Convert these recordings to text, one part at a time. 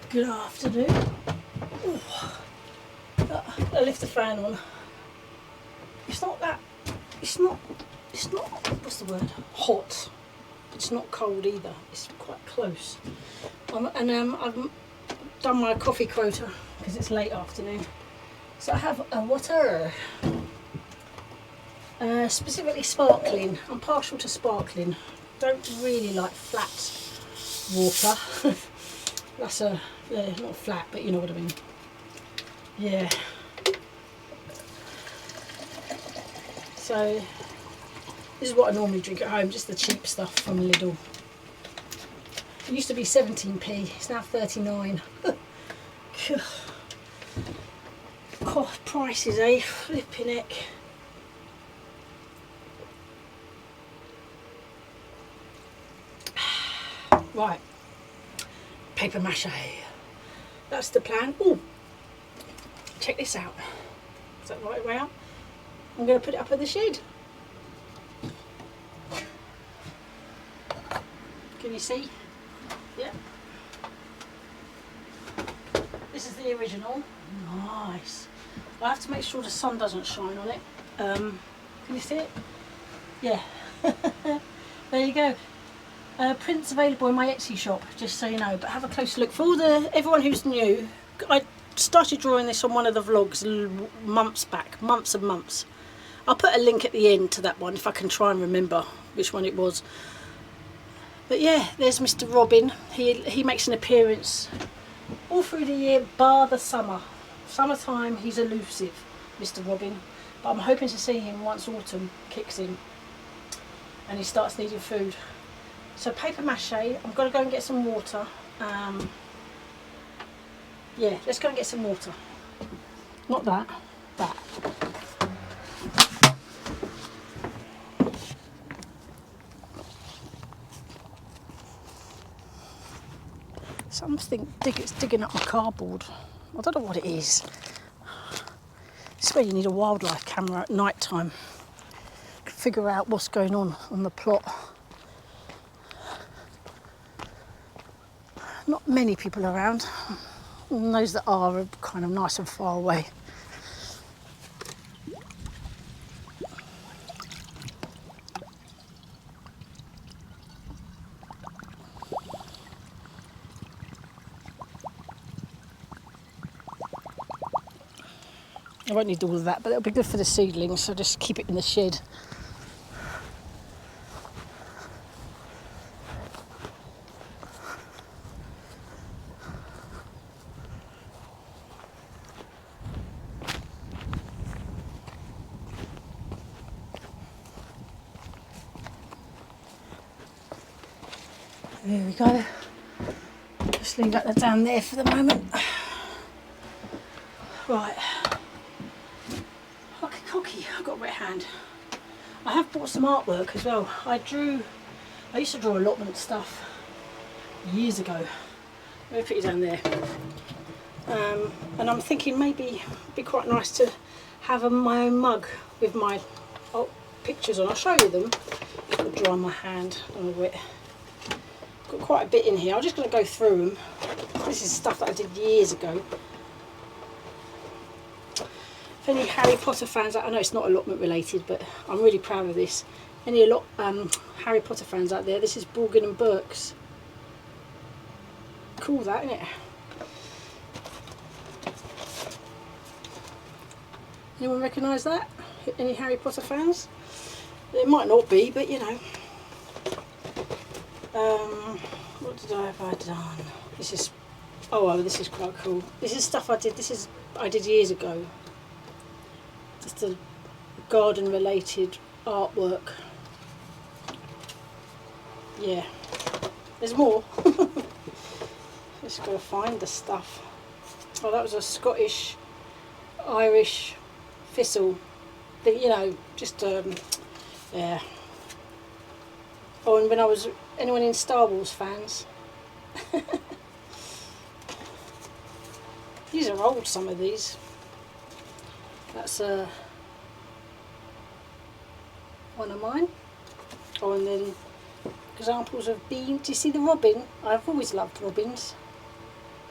Good afternoon. Ooh. I lift the fan on. It's not, what's the word? Hot. It's not cold either. It's quite close. I've done my coffee quota because it's late afternoon. So I have a water. Specifically sparkling. I'm partial to sparkling. Don't really like flat water. That's not flat, but you know what I mean. Yeah. So this is what I normally drink at home, just the cheap stuff from Lidl. It used to be 17p, it's now 39. God, prices, eh? Flipping heck. Right, paper mache. That's the plan. Oh, check this out. Is that the right way up? I'm going to put it up in the shed. Can you see? Yeah. This is the original. Nice. I have to make sure the sun doesn't shine on it. Can you see it? Yeah. There you go. Prints available in my Etsy shop, just so you know. But have a close look. For everyone who's new, I started drawing this on one of the vlogs months back, months and months. I'll put a link at the end to that one if I can try and remember which one it was. But yeah, there's Mr. Robin. He makes an appearance all through the year, bar the summer. Summertime, he's elusive, Mr. Robin. But I'm hoping to see him once autumn kicks in and he starts needing food. So paper mache, I'm going to go and get some water. Yeah, let's go and get some water. Not that, that. Something it's digging up my cardboard. I don't know what it is. This is where you need a wildlife camera at night time. Figure out what's going on the plot. Not many people around. And those that are kind of nice and far away. I won't need all of that, but it'll be good for the seedlings, so just keep it in the shed. There we go. Just leave that down there for the moment. Right. Hockey, I've got a wet hand. I have bought some artwork as well. I used to draw allotment stuff years ago. Let me put it down there. And I'm thinking maybe it'd be quite nice to have my own mug with my pictures on. I'll show you them. I'll dry my hand a little bit. Got quite a bit in here. I'm just going to go through them. This is stuff that I did years ago. If any Harry Potter fans, I know it's not allotment related, but I'm really proud of this. Any Harry Potter fans out there, this is Borgin and Burke's. Cool that, isn't it? Anyone recognise that? Any Harry Potter fans? It might not be, but you know. What did I have done? This is, this is quite cool. This is stuff I did years ago. Just a garden related artwork. Yeah, there's more. Just gotta find the stuff. Oh, that was a Scottish Irish thistle. You know, just yeah. Oh, and when I was, anyone in Star Wars fans? These are old, some of these. That's one of mine. Oh, and then examples of beans. Do you see the robin? I've always loved robins.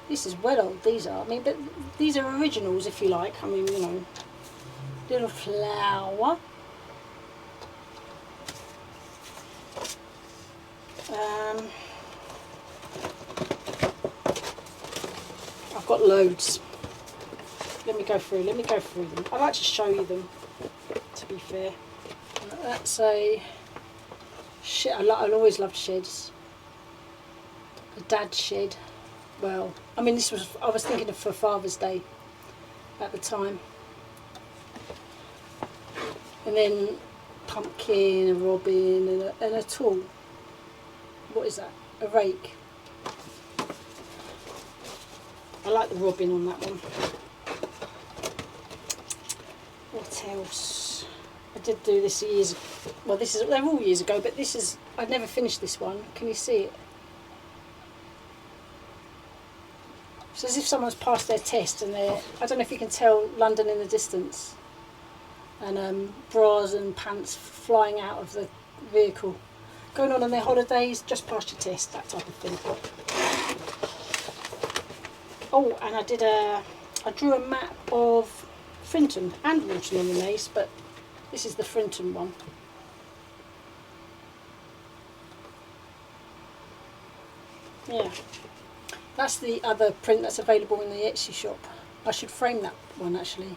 This is well old, these are. I mean, but these are originals if you like. I mean, you know, little flower. I've got loads. Let me go through them. I like to show you them, to be fair. That's a shed. I always loved sheds. A dad shed. Well, I mean, I was thinking of for Father's Day at the time. And then pumpkin, a robin, and a tool. What is that? A rake. I like the robin on that one. What else? I did do this years. Well, they're all years ago, but I'd never finished this one. Can you see it? It's as if someone's passed their test and I don't know if you can tell London in the distance. And bras and pants flying out of the vehicle. Going on their holidays, just passed your test, that type of thing. Oh, and I drew a map of Frinton and Walton on the Naze, but this is the Frinton one. Yeah. That's the other print that's available in the Etsy shop. I should frame that one actually.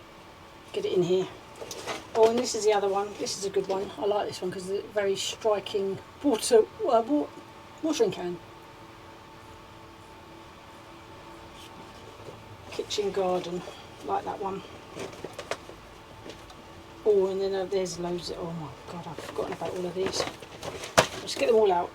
Get it in here. Oh, and this is the other one. This is a good one. I like this one because it's a very striking watering can. Kitchen garden. Like that one. Oh, and then there's loads of... Oh my God, I've forgotten about all of these. Let's get them all out.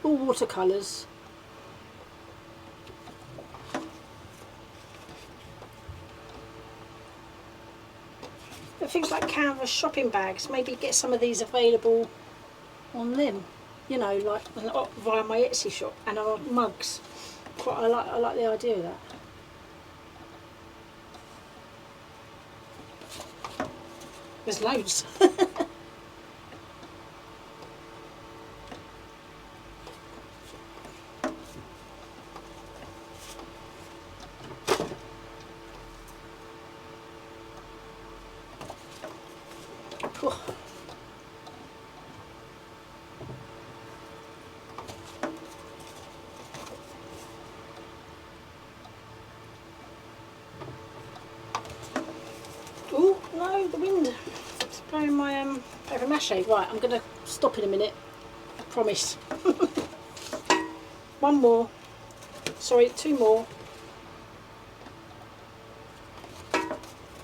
All watercolours. But things like canvas shopping bags, maybe get some of these available on them, you know, like via my Etsy shop, and on mugs. I like the idea of that. There's loads. Oh no, the wind. It's blowing my paper mache. Right, I'm going to stop in a minute. I promise. One more. Sorry, two more.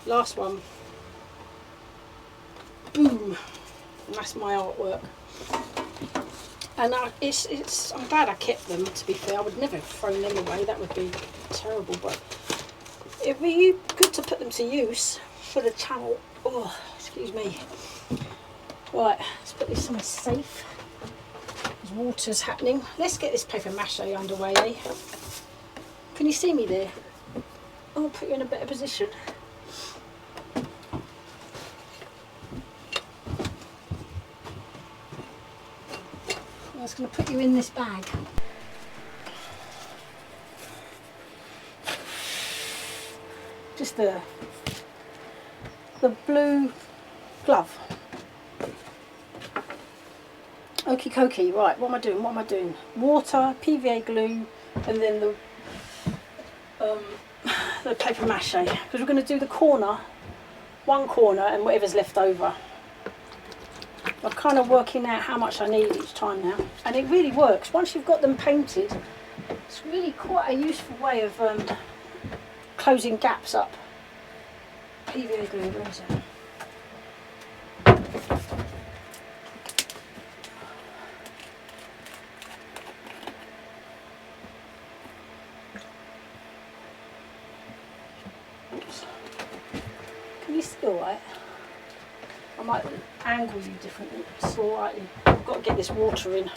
Last one. Boom. And that's my artwork. And I'm glad I kept them, to be fair. I would never have thrown them away. That would be terrible. But it'd be good to put them to use for the channel. Oh, excuse me. Right, let's put this somewhere safe. There's water's happening. Let's get this paper mache underway, eh? Can you see me there? I'll put you in a better position. I was going to put you in this bag. Just the blue glove. Okie dokie. Right, what am I doing? Water, PVA glue, and then the paper mache, because we're going to do the corner, one corner, and whatever's left over. I'm kind of working out how much I need each time now, and it really works. Once you've got them painted, it's really quite a useful way of closing gaps up. PVA glue, where is it? Can you see alright? I might angle you differently. It's alright. I've got to get this water in.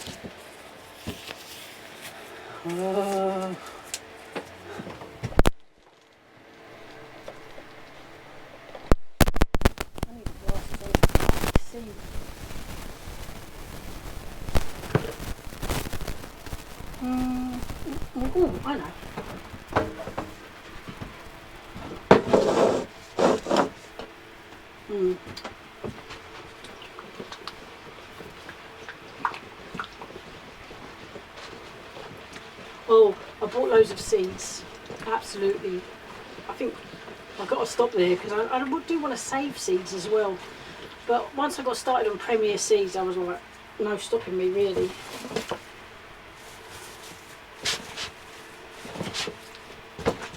loads of seeds. Absolutely. I think I've got to stop there because I do want to save seeds as well. But once I got started on Premier Seeds, I was like, no stopping me really.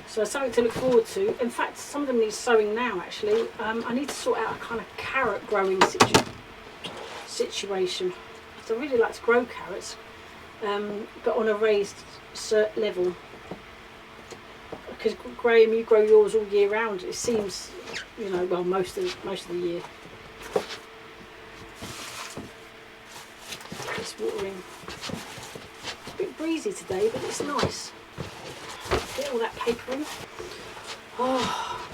So it's something to look forward to. In fact, some of them need sowing now actually. I need to sort out a kind of carrot growing situation. So I really like to grow carrots, but on a raised level. Because Graham, you grow yours all year round. It seems, you know, well, most of the year. It's watering. It's a bit breezy today, but it's nice. Get all that paper in. Oh.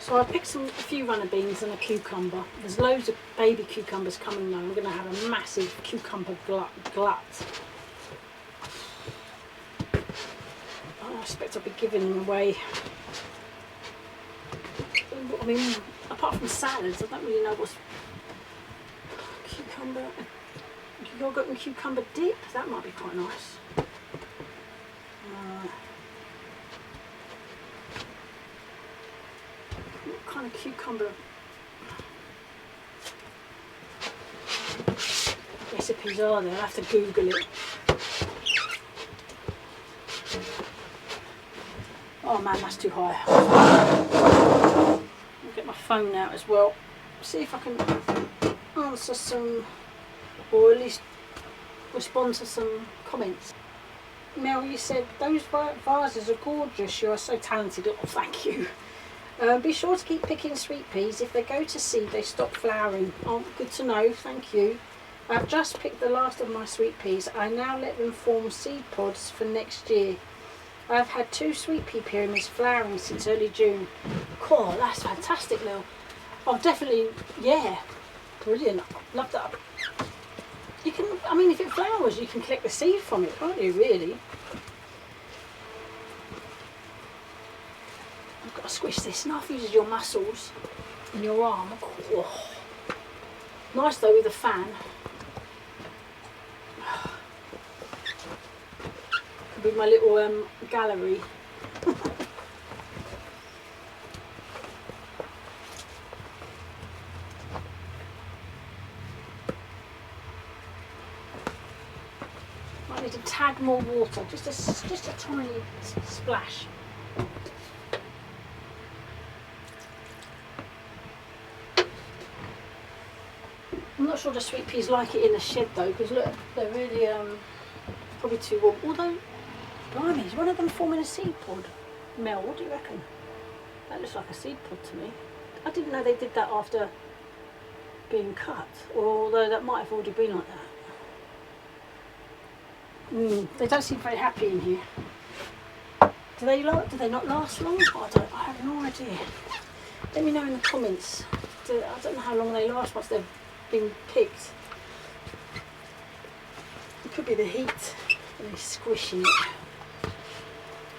So I picked a few runner beans and a cucumber. There's loads of baby cucumbers coming now. I'm going to have a massive cucumber glut. I expect I'll be giving them away. I mean, apart from salads, I don't really know what's cucumber. Yogurt and cucumber dip. That might be quite nice. What kind of cucumber recipes are there? I have to Google it. Oh man, that's too high. I'll get my phone out as well. See if I can answer some, or at least respond to some comments. Mel, you said those vases are gorgeous. You are so talented. Oh, thank you. Be sure to keep picking sweet peas. If they go to seed, they stop flowering. Oh, good to know. Thank you. I've just picked the last of my sweet peas. I now let them form seed pods for next year. I've had 2 sweet pea pyramids flowering since early June. Cool, that's fantastic, Lil. Oh, definitely, yeah. Brilliant. Love that. You can, I mean, if it flowers, you can collect the seed from it, can't you, really? You've got to squish this. Enough uses your muscles in your arm. Oh. Nice, though, with a fan. Could be my little gallery. Might need to tag more water, just a tiny splash. I'm not sure the sweet peas like it in the shed though, because look, they're really probably too warm. Although, blimey, is one of them forming a seed pod? Mel, what do you reckon? That looks like a seed pod to me. I didn't know they did that after being cut, although that might have already been like that. They don't seem very happy in here. Do they not last long? I have no idea. Let me know in the comments. I don't know how long they last once they've been picked. It could be the heat and they're squishing it.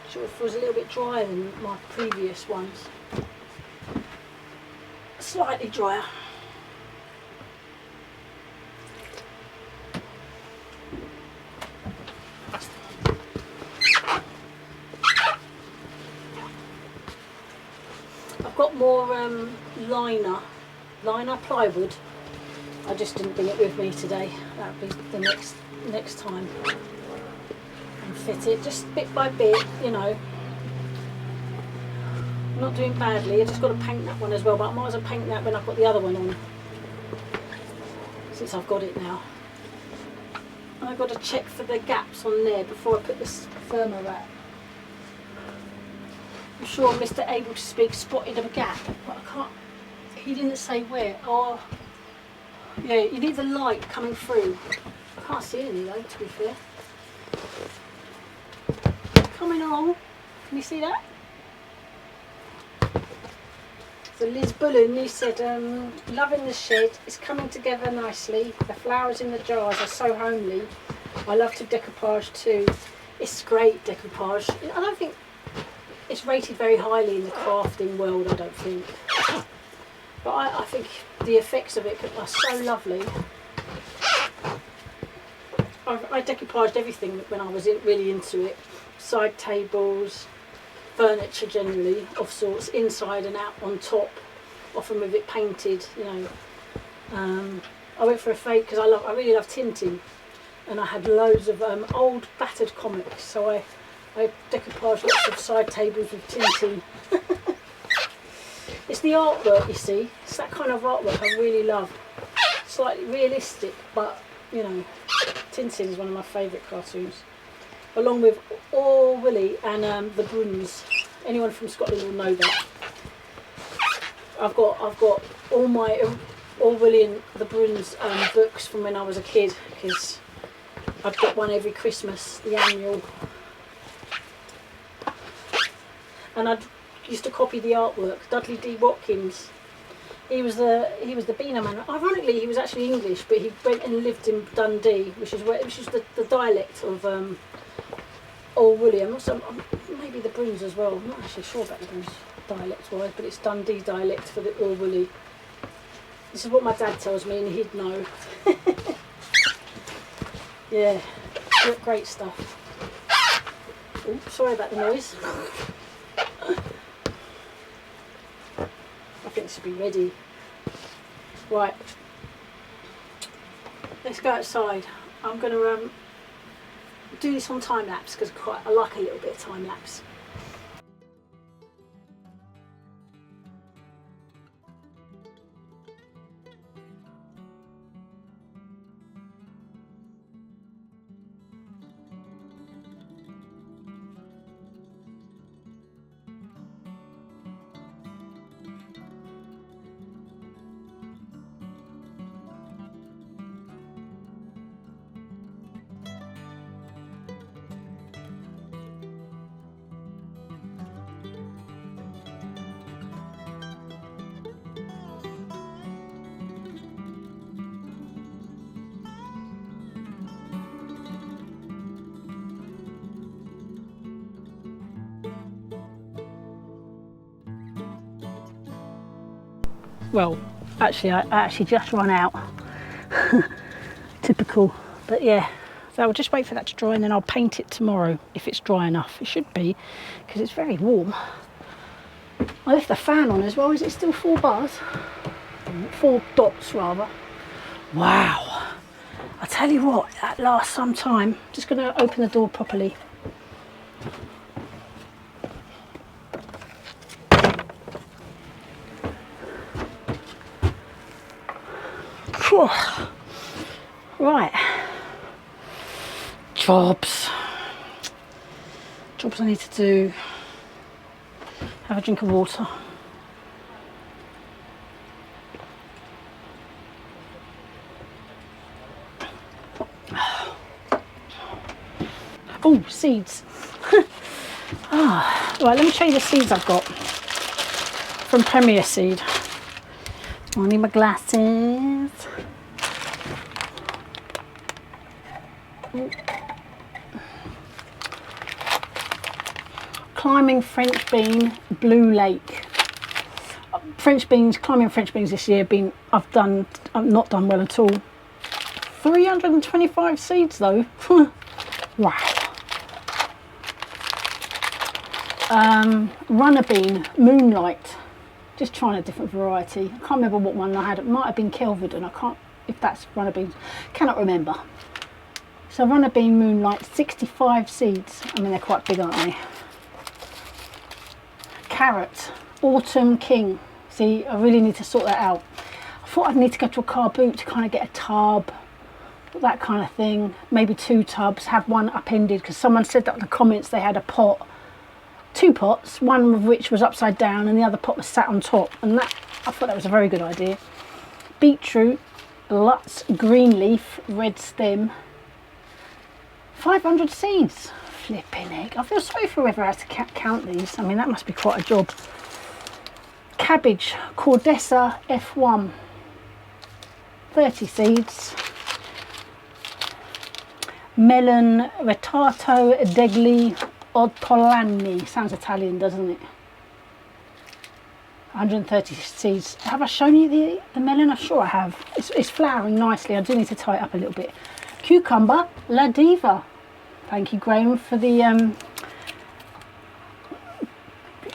Sure, it feels a little bit drier than my previous ones. Slightly drier. I've got more liner plywood. I just didn't bring it with me today. That'll be the next time. And fit it just bit by bit, you know. I'm not doing badly. I just got to paint that one as well, but I might as well paint that when I've got the other one on, since I've got it now. And I've got to check for the gaps on there before I put this firmer wrap. I'm sure Mr. Able to Speak spotted a gap, but I can't. He didn't say where. Oh, yeah, you need the light coming through. I can't see any though, to be fair. Coming along. Can you see that? So Liz Bullen, you said, loving the shed. It's coming together nicely. The flowers in the jars are so homely. I love to decoupage too. It's great decoupage. I don't think it's rated very highly in the crafting world, I don't think. But I think the effects of it are so lovely. I decoupaged everything when I was really into it. Side tables, furniture generally of sorts, inside and out, on top, often with it painted, you know. I went for a fade because I really love tinting, and I had loads of old battered comics, so I decoupaged lots of side tables with tinting. It's the artwork, you see. It's that kind of artwork I really love. Slightly realistic, but you know, Tintin is one of my favourite cartoons, along with Willy and the Bruins. Anyone from Scotland will know that. I've got all my Willy and the Bruins books from when I was a kid, because I'd get one every Christmas, the annual, and I used to copy the artwork. Dudley D. Watkins. He was the Beano man. Ironically, he was actually English, but he went and lived in Dundee, which is the dialect of Old William. Also, maybe the Bruins as well. I'm not actually sure about the Bruins dialect-wise, but it's Dundee dialect for the Old Willie. This is what my dad tells me, and he'd know. Yeah, great stuff. Oh, sorry about the noise. I think this will be ready. Right, let's go outside. I'm going to do this on time lapse because I like a little bit of time lapse. Well, actually, I actually just run out. Typical, but yeah. So I'll just wait for that to dry, and then I'll paint it tomorrow if it's dry enough. It should be, because it's very warm. I left the fan on as well. Is it still 4 bars? 4 dots rather. Wow. I tell you what, that lasts some time. Just going to open the door properly. Right, jobs I need to do. Have a drink of water. Oh, seeds. Right, let me show you the seeds I've got from Premier Seed. I need my glasses. Climbing French bean, Blue Lake. French beans, climbing French beans this year I've not done well at all. 325 seeds though. Wow. Runner bean, Moonlight. Just trying a different variety. I can't remember what one I had. It might have been Kelvedon. I can't, if that's runner beans. Cannot remember. So runner bean, Moonlight, 65 seeds. I mean, they're quite big, aren't they? Carrot, Autumn King. See, I really need to sort that out. I thought I'd need to go to a car boot to kind of get a tub, that kind of thing. Maybe 2 tubs, have one upended, because someone said that in the comments they had a pot. 2 pots, one of which was upside down and the other pot was sat on top, and that, I thought that was a very good idea. Beetroot, Lutz, green leaf, red stem, 500 seeds. Flipping heck, I feel sorry for whoever has to count these. I mean, that must be quite a job. Cabbage, Cordessa F1, 30 seeds. Melon, Retato degli Ortolani, sounds Italian, doesn't it? 130 seeds. Have I shown you the melon? I'm sure I have. It's flowering nicely. I do need to tie it up a little bit. Cucumber La Diva. Thank you, Graham, for the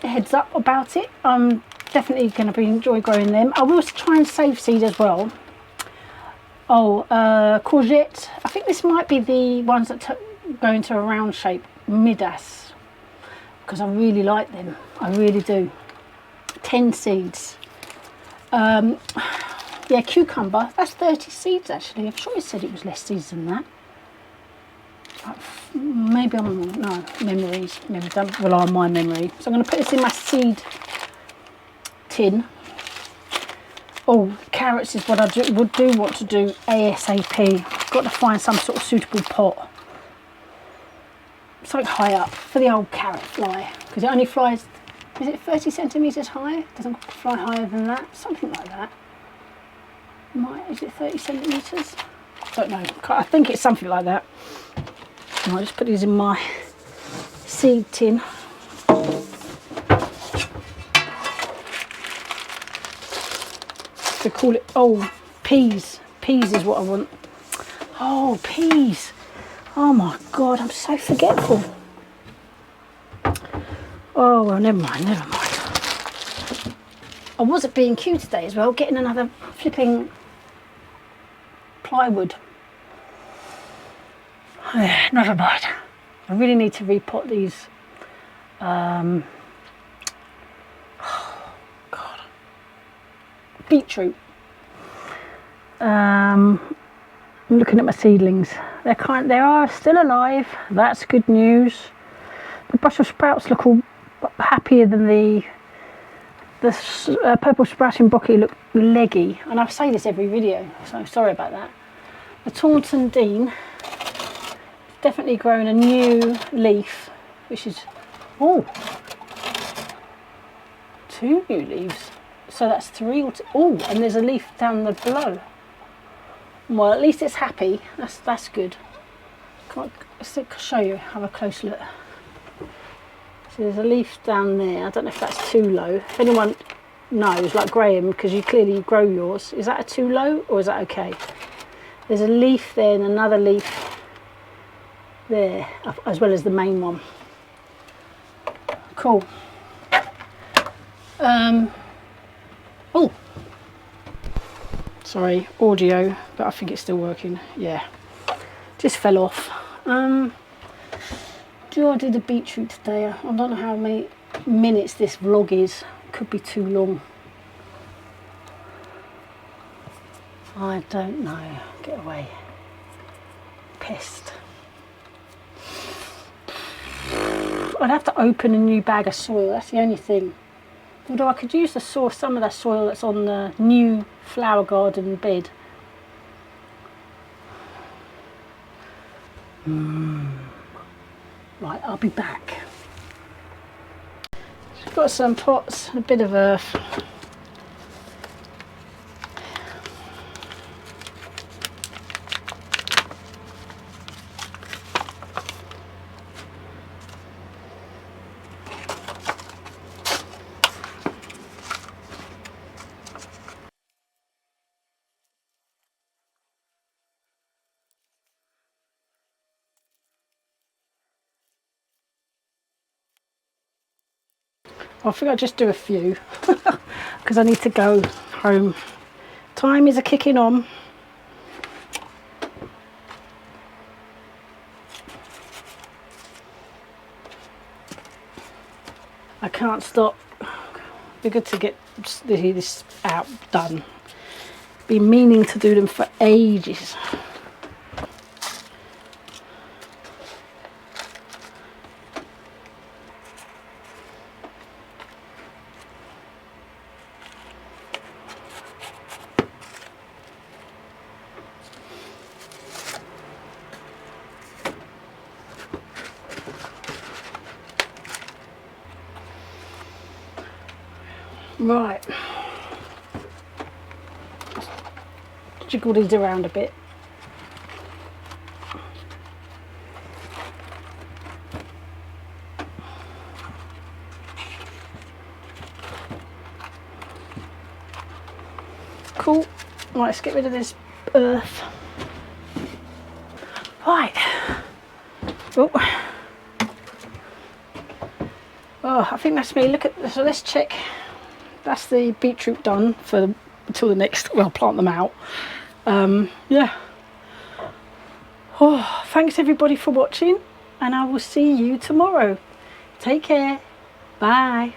heads up about it. I'm definitely going to enjoy growing them. I will try and save seed as well. Oh, courgette. I think this might be the ones that go into a round shape, Midas, because I really like them. I really do. 10 seeds. Yeah, cucumber. That's 30 seeds actually. I'm sure it said it was less seeds than that. Maybe I'm wrong. No, memories. Don't rely on my memory. So I'm going to put this in my seed tin. Oh, carrots is what I would do want to do ASAP. I've got to find some sort of suitable pot. Something high up for the old carrot fly. Because it only flies, is it 30 centimetres high? It doesn't fly higher than that. Something like that. Is it 30 centimetres? Don't know. I think it's something like that. I'll just put these in my seed tin. To call it, oh, peas. Peas is what I want. Oh, peas. Oh my God, I'm so forgetful. Oh, well, never mind. I was at B&Q today as well, getting another flipping plywood. Never mind. I really need to repot these. Oh, God. Beetroot. I'm looking at my seedlings. They are still alive. That's good news. The Brussels sprouts look all happier than the purple sprouting broccoli look leggy. And I say this every video, so sorry about that. The Taunton Dean definitely grown a new leaf, which is, oh, 2 new leaves. So that's 3. Oh, and there's a leaf down below. Well, at least it's happy. That's good. I'll show you, have a close look. So there's a leaf down there. I don't know if that's too low. If anyone knows, like Graham, because you clearly grow yours, is that a too low or is that okay? There's a leaf there and another leaf there, as well as the main one. Cool. Oh, sorry, audio, but I think it's still working. Yeah, just fell off. Do I do the beetroot today? I don't know how many minutes this vlog is. Could be too long. I don't know. Get away. Pest. I'd have to open a new bag of soil. That's the only thing. Although I could use some of that soil that's on the new flower garden bed. Right, I'll be back. Got some pots, a bit of earth. I think I'll just do a few because I need to go home. Time is a-kicking on. I can't stop. Be good to get this out done. Been meaning to do them for ages. Right, jiggle these around a bit. Cool. Right, let's get rid of this earth. Right. Oh. Oh, I think that's me. Look at, so let's check. That's the beetroot done for until the next, well, plant them out. Yeah. Oh, thanks everybody for watching, and I will see you tomorrow. Take care. Bye.